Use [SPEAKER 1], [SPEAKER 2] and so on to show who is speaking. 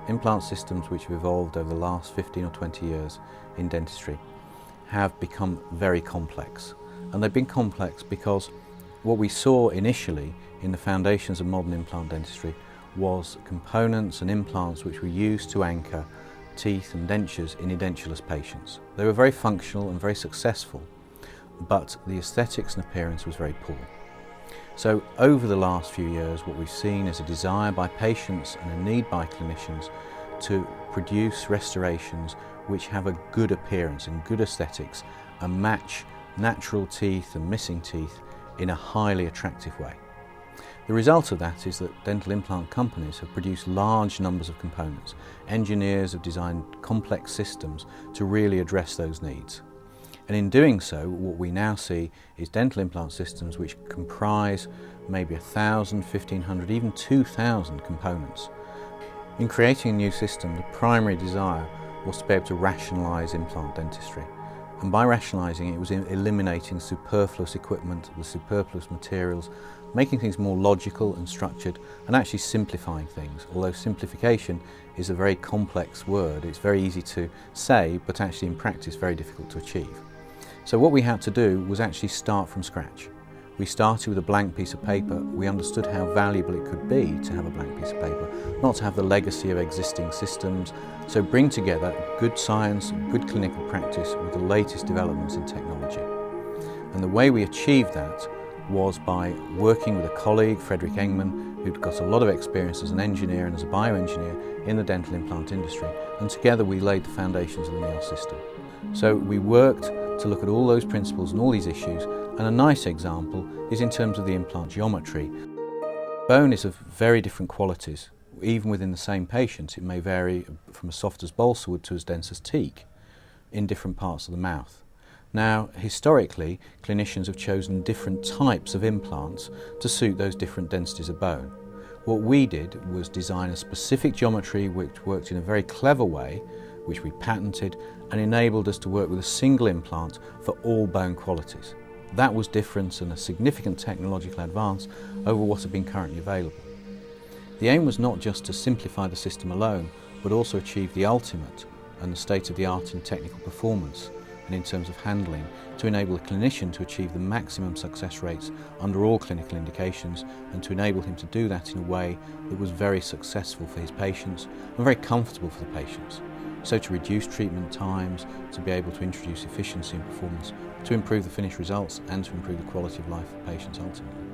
[SPEAKER 1] implant systems which have evolved over the last 15 or 20 years in dentistry have become very complex. And they've been complex because what we saw initially in the foundations of modern implant dentistry was components and implants which were used to anchor teeth and dentures in edentulous patients. They were very functional and very successful, but the aesthetics and appearance was very poor. So over the last few years, what we've seen is a desire by patients and a need by clinicians to produce restorations which have a good appearance and good aesthetics and match natural teeth and missing teeth in a highly attractive way. The result of that is that dental implant companies have produced large numbers of components. Engineers have designed complex systems to really address those needs. And in doing so, what we now see is dental implant systems which comprise maybe 1,000, 1,500, even 2,000 components. In creating a new system, the primary desire was to be able to rationalise implant dentistry. And by rationalising it was eliminating superfluous equipment, the superfluous materials, making things more logical and structured, and actually simplifying things. Although simplification is a very complex word, it's very easy to say, but actually in practice very difficult to achieve. So what we had to do was actually start from scratch. We started with a blank piece of paper. We understood how valuable it could be to have a blank piece of paper, not to have the legacy of existing systems. So bring together good science, good clinical practice with the latest developments in technology. And the way we achieved that was by working with a colleague, Frederick Engman, who'd got a lot of experience as an engineer and as a bioengineer in the dental implant industry. And together we laid the foundations of the Neoss system. So we worked to look at all those principles and all these issues, and a nice example is in terms of the implant geometry. Bone is of very different qualities. Even within the same patient, it may vary from as soft as balsa wood to as dense as teak in different parts of the mouth. Now, historically, clinicians have chosen different types of implants to suit those different densities of bone. What we did was design a specific geometry which worked in a very clever way, which we patented and enabled us to work with a single implant for all bone qualities. That was different and a significant technological advance over what had been currently available. The aim was not just to simplify the system alone, but also achieve the ultimate and the state-of-the-art in technical performance and in terms of handling, to enable the clinician to achieve the maximum success rates under all clinical indications, and to enable him to do that in a way that was very successful for his patients and very comfortable for the patients. So to reduce treatment times, to be able to introduce efficiency and performance, to improve the finished results and to improve the quality of life for patients ultimately.